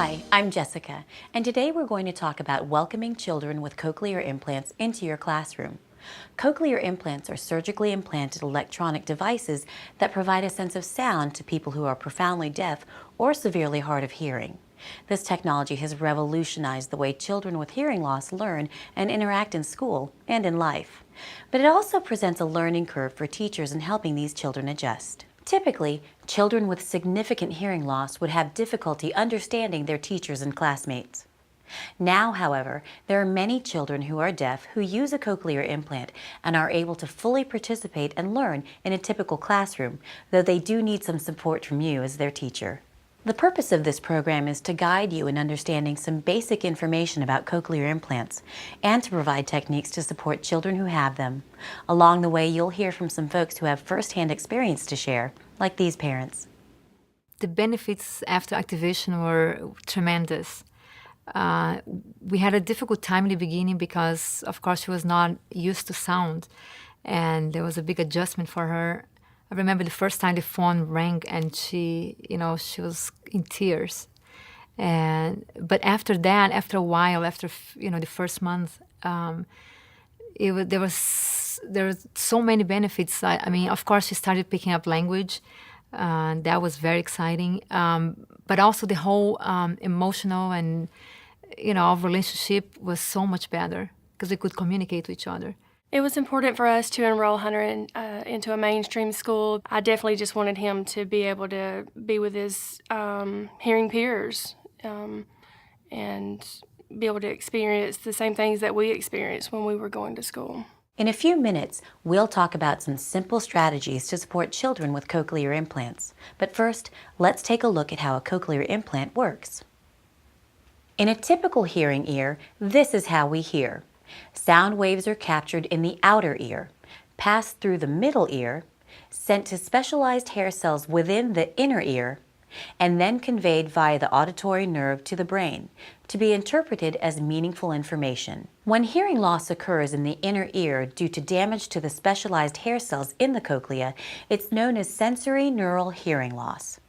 Hi, I'm Jessica, and today we're going to talk about welcoming children with cochlear implants into your classroom. Cochlear implants are surgically implanted electronic devices that provide a sense of sound to people who are profoundly deaf or severely hard of hearing. This technology has revolutionized the way children with hearing loss learn and interact in school and in life. But it also presents a learning curve for teachers in helping these children adjust. Typically, children with significant hearing loss would have difficulty understanding their teachers and classmates. Now, however, there are many children who are deaf who use a cochlear implant and are able to fully participate and learn in a typical classroom, though they do need some support from you as their teacher. The purpose of this program is to guide you in understanding some basic information about cochlear implants and to provide techniques to support children who have them. Along the way, you'll hear from some folks who have first-hand experience to share, like these parents. The benefits after activation were tremendous. We had a difficult time in the beginning because, of course, she was not used to sound, and there was a big adjustment for her. I remember the first time the phone rang and she was in tears. But after that, after a while, after the first month, there were so many benefits. I mean, of course, she started picking up language. That was very exciting. But also the whole emotional and our relationship was so much better because we could communicate with each other. It was important for us to enroll Hunter into a mainstream school. I definitely just wanted him to be able to be with his hearing peers and be able to experience the same things that we experienced when we were going to school. In a few minutes, we'll talk about some simple strategies to support children with cochlear implants. But first, let's take a look at how a cochlear implant works. In a typical hearing ear, this is how we hear. Sound waves are captured in the outer ear, passed through the middle ear, sent to specialized hair cells within the inner ear, and then conveyed via the auditory nerve to the brain to be interpreted as meaningful information. When hearing loss occurs in the inner ear due to damage to the specialized hair cells in the cochlea, it's known as sensory neural hearing loss.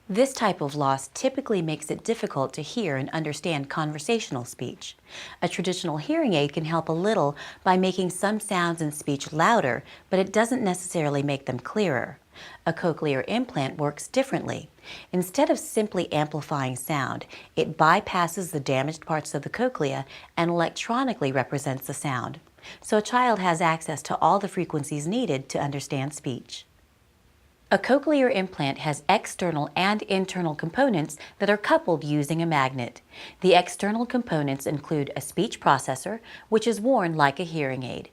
This type of loss typically makes it difficult to hear and understand conversational speech. A traditional hearing aid can help a little by making some sounds in speech louder, but it doesn't necessarily make them clearer. A cochlear implant works differently. Instead of simply amplifying sound, it bypasses the damaged parts of the cochlea and electronically represents the sound. So a child has access to all the frequencies needed to understand speech. A cochlear implant has external and internal components that are coupled using a magnet. The external components include a speech processor, which is worn like a hearing aid.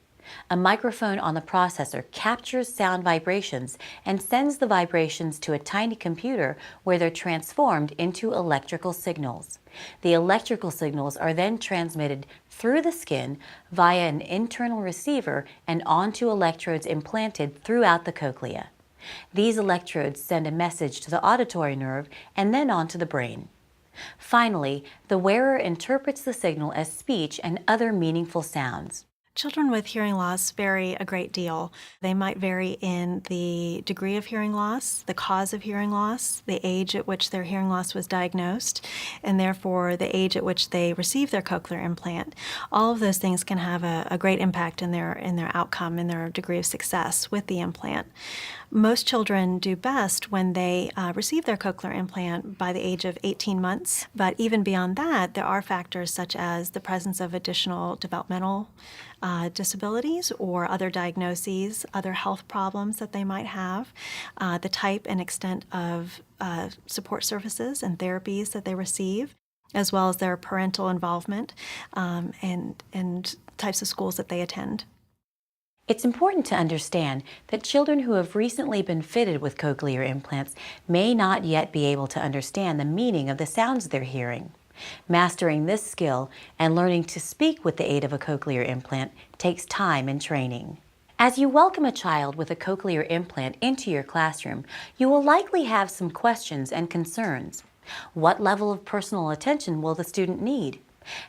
A microphone on the processor captures sound vibrations and sends the vibrations to a tiny computer where they're transformed into electrical signals. The electrical signals are then transmitted through the skin via an internal receiver and onto electrodes implanted throughout the cochlea. These electrodes send a message to the auditory nerve and then on to the brain. Finally, the wearer interprets the signal as speech and other meaningful sounds. Children with hearing loss vary a great deal. They might vary in the degree of hearing loss, the cause of hearing loss, the age at which their hearing loss was diagnosed, and therefore the age at which they received their cochlear implant. All of those things can have a great impact in their outcome, in their degree of success with the implant. Most children do best when they receive their cochlear implant by the age of 18 months, but even beyond that, there are factors such as the presence of additional developmental disabilities or other diagnoses, other health problems that they might have, the type and extent of support services and therapies that they receive, as well as their parental involvement and types of schools that they attend. It's important to understand that children who have recently been fitted with cochlear implants may not yet be able to understand the meaning of the sounds they're hearing. Mastering this skill and learning to speak with the aid of a cochlear implant takes time and training. As you welcome a child with a cochlear implant into your classroom, you will likely have some questions and concerns. What level of personal attention will the student need?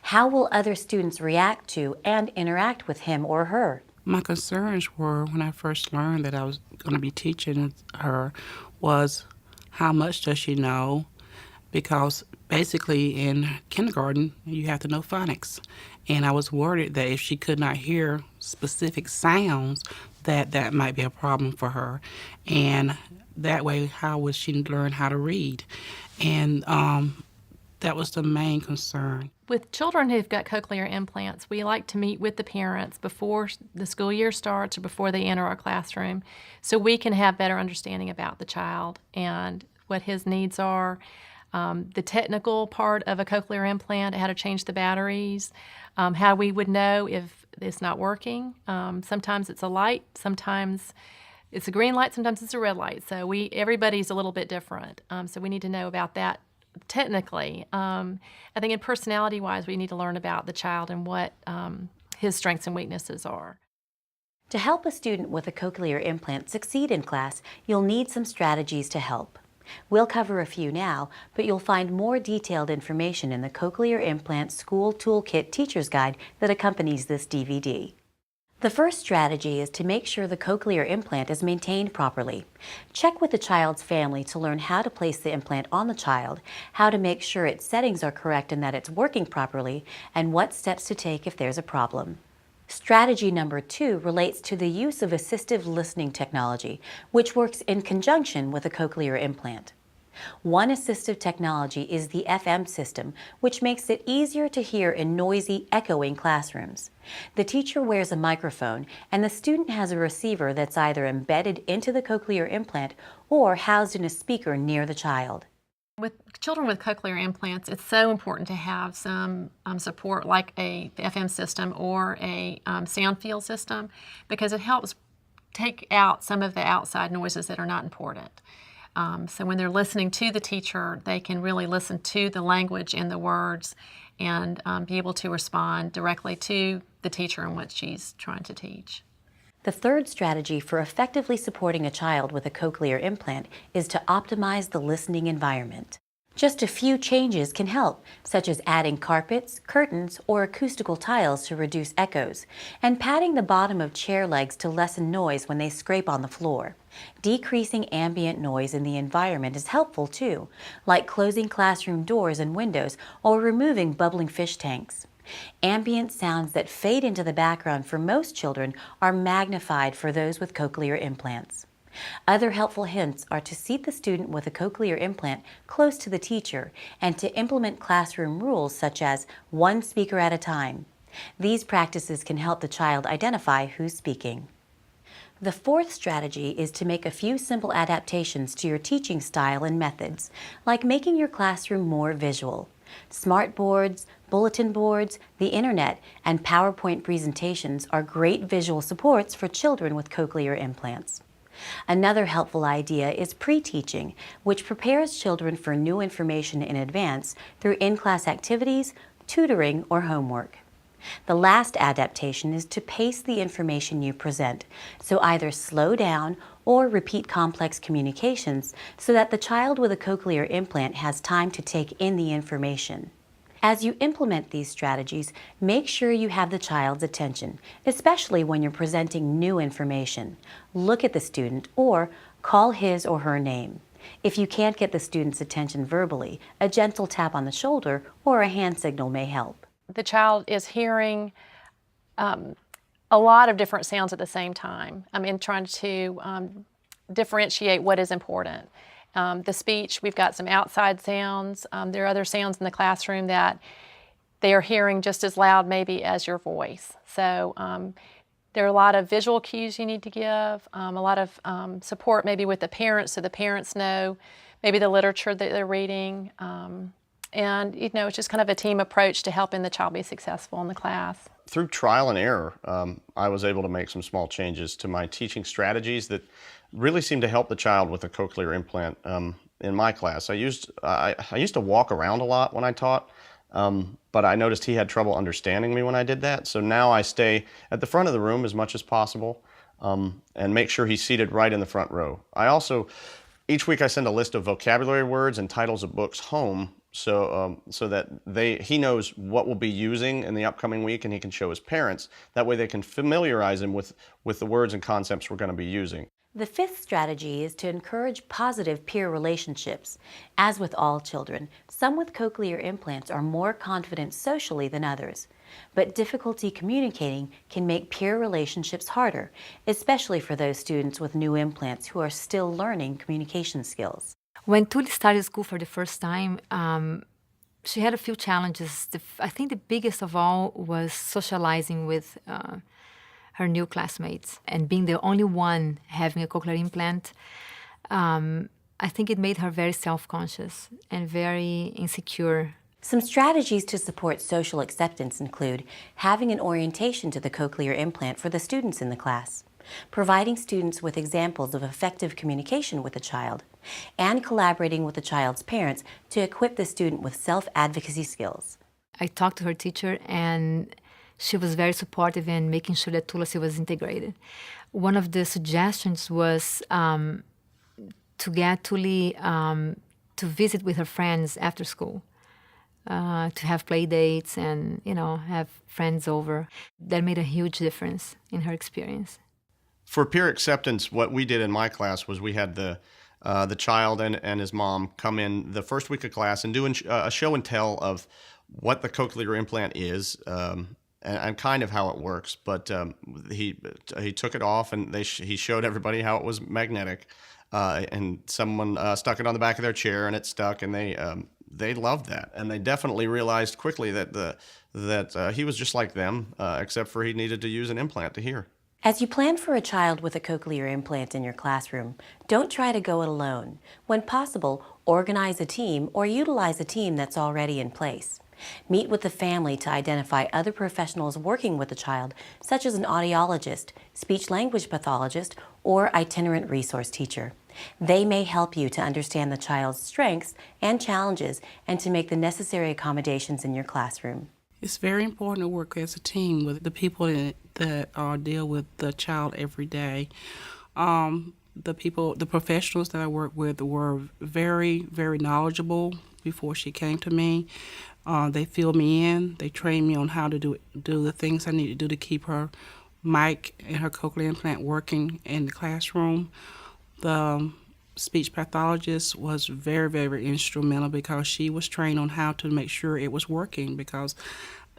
How will other students react to and interact with him or her? My concerns were, when I first learned that I was going to be teaching her, was how much does she know? because basically in kindergarten you have to know phonics, and I was worried that if she could not hear specific sounds, that might be a problem for her, and that way how would she learn how to read? And that was the main concern. With children who've got cochlear implants, we like to meet with the parents before the school year starts or before they enter our classroom so we can have better understanding about the child and what his needs are. The technical part of a cochlear implant, how to change the batteries, how we would know if it's not working. Sometimes it's a light, sometimes it's a green light, sometimes it's a red light. So everybody's a little bit different. So we need to know about that technically. I think in personality-wise, we need to learn about the child and what his strengths and weaknesses are. To help a student with a cochlear implant succeed in class, you'll need some strategies to help. We'll cover a few now, but you'll find more detailed information in the Cochlear Implant School Toolkit Teacher's Guide that accompanies this DVD. The first strategy is to make sure the cochlear implant is maintained properly. Check with the child's family to learn how to place the implant on the child, how to make sure its settings are correct and that it's working properly, and what steps to take if there's a problem. Strategy number 2 relates to the use of assistive listening technology, which works in conjunction with a cochlear implant. One assistive technology is the FM system, which makes it easier to hear in noisy, echoing classrooms. The teacher wears a microphone, and the student has a receiver that's either embedded into the cochlear implant or housed in a speaker near the child. With children with cochlear implants, it's so important to have some support like a FM system or a sound field system because it helps take out some of the outside noises that are not important. So when they're listening to the teacher, they can really listen to the language and the words and be able to respond directly to the teacher and what she's trying to teach. The third strategy for effectively supporting a child with a cochlear implant is to optimize the listening environment. Just a few changes can help, such as adding carpets, curtains, or acoustical tiles to reduce echoes, and patting the bottom of chair legs to lessen noise when they scrape on the floor. Decreasing ambient noise in the environment is helpful too, like closing classroom doors and windows or removing bubbling fish tanks. Ambient sounds that fade into the background for most children are magnified for those with cochlear implants. Other helpful hints are to seat the student with a cochlear implant close to the teacher and to implement classroom rules such as one speaker at a time. These practices can help the child identify who's speaking. The fourth strategy is to make a few simple adaptations to your teaching style and methods, like making your classroom more visual. Smart boards, bulletin boards, the internet, and PowerPoint presentations are great visual supports for children with cochlear implants. Another helpful idea is pre-teaching, which prepares children for new information in advance through in-class activities, tutoring, or homework. The last adaptation is to pace the information you present, so either slow down or repeat complex communications so that the child with a cochlear implant has time to take in the information. As you implement these strategies, make sure you have the child's attention, especially when you're presenting new information. Look at the student or call his or her name. If you can't get the student's attention verbally, a gentle tap on the shoulder or a hand signal may help. The child is hearing a lot of different sounds at the same time. In trying to differentiate what is important. The speech, we've got some outside sounds. There are other sounds in the classroom that they are hearing just as loud maybe as your voice. So there are a lot of visual cues you need to give, a lot of support maybe with the parents so the parents know maybe the literature that they're reading. And it's just kind of a team approach to helping the child be successful in the class. Through trial and error, I was able to make some small changes to my teaching strategies that really seemed to help the child with a cochlear implant in my class. I used to walk around a lot when I taught, but I noticed he had trouble understanding me when I did that. So now I stay at the front of the room as much as possible and make sure he's seated right in the front row. Each week I send a list of vocabulary words and titles of books home so that he knows what we'll be using in the upcoming week and he can show his parents. That way they can familiarize him with the words and concepts we're going to be using. The fifth strategy is to encourage positive peer relationships. As with all children, some with cochlear implants are more confident socially than others. But difficulty communicating can make peer relationships harder, especially for those students with new implants who are still learning communication skills. When Tuli started school for the first time, she had a few challenges. I think the biggest of all was socializing with her new classmates, and being the only one having a cochlear implant. I think it made her very self-conscious and very insecure. Some strategies to support social acceptance include having an orientation to the cochlear implant for the students in the class, providing students with examples of effective communication with the child, and collaborating with the child's parents to equip the student with self-advocacy skills. I talked to her teacher, and she was very supportive in making sure that Tulasi was integrated. One of the suggestions was to get Tuli to visit with her friends after school, to have play dates and, have friends over. That made a huge difference in her experience. For peer acceptance, what we did in my class was we had the child and his mom come in the first week of class and do a show and tell of what the cochlear implant is, and kind of how it works. But he took it off, and he showed everybody how it was magnetic, and someone stuck it on the back of their chair, and it stuck, and they loved that, and they definitely realized quickly that he was just like them, except for he needed to use an implant to hear. As you plan for a child with a cochlear implant in your classroom, don't try to go it alone. When possible, organize a team or utilize a team that's already in place. Meet with the family to identify other professionals working with the child, such as an audiologist, speech-language pathologist, or itinerant resource teacher. They may help you to understand the child's strengths and challenges and to make the necessary accommodations in your classroom. It's very important to work as a team with the people that deal with the child every day. The professionals that I work with were very, very knowledgeable before she came to me. They fill me in. They train me on how to do the things I need to do to keep her mic and her cochlear implant working in the classroom. The speech pathologist was very, very instrumental because she was trained on how to make sure it was working, because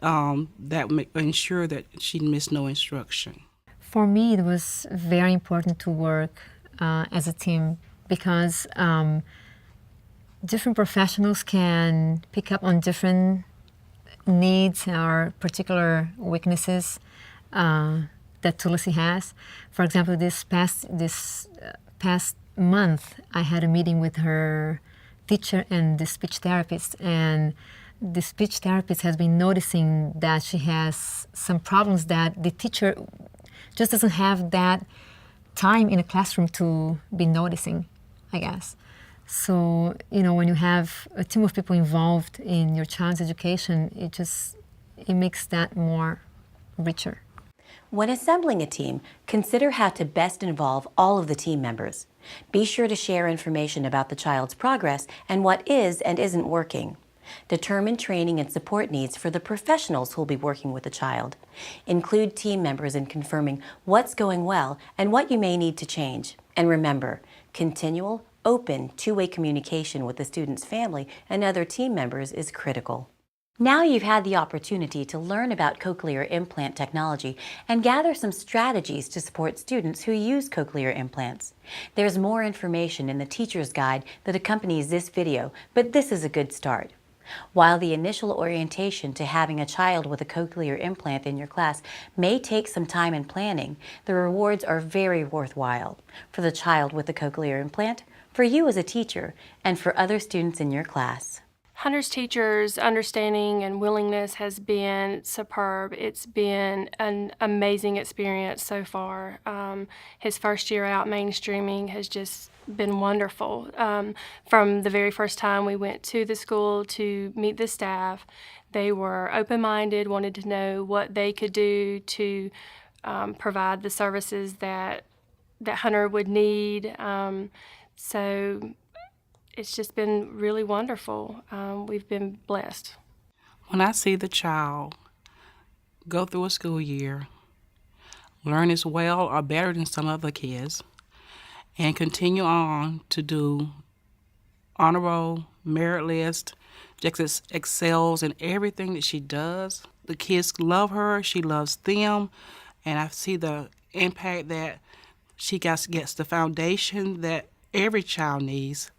that would ensure that she missed no instruction. For me, it was very important to work as a team because different professionals can pick up on different needs or particular weaknesses that Tulasi has. For example, this past month, I had a meeting with her teacher and the speech therapist, and the speech therapist has been noticing that she has some problems that the teacher just doesn't have that time in a classroom to be noticing, I guess. So, when you have a team of people involved in your child's education, it makes that more richer. When assembling a team, consider how to best involve all of the team members. Be sure to share information about the child's progress and what is and isn't working. Determine training and support needs for the professionals who will be working with the child. Include team members in confirming what's going well and what you may need to change. And remember, continual, open, two-way communication with the student's family and other team members is critical. Now you've had the opportunity to learn about cochlear implant technology and gather some strategies to support students who use cochlear implants. There's more information in the teacher's guide that accompanies this video, but this is a good start. While the initial orientation to having a child with a cochlear implant in your class may take some time and planning, the rewards are very worthwhile for the child with the cochlear implant, for you as a teacher, and for other students in your class. Hunter's teacher's understanding and willingness has been superb. It's been an amazing experience so far. His first year out mainstreaming has just been wonderful. From the very first time we went to the school to meet the staff, they were open-minded, wanted to know what they could do to provide the services that Hunter would need. So it's just been really wonderful. We've been blessed. When I see the child go through a school year, learn as well or better than some other kids, and continue on to do honor roll, merit list. Just excels in everything that she does. The kids love her. She loves them. And I see the impact that she gets the foundation that every child needs.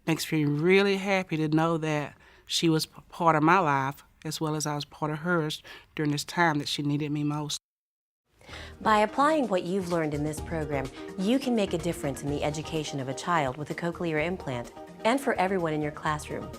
Makes me really happy to know that she was part of my life as well as I was part of hers during this time that she needed me most. By applying what you've learned in this program, you can make a difference in the education of a child with a cochlear implant and for everyone in your classroom.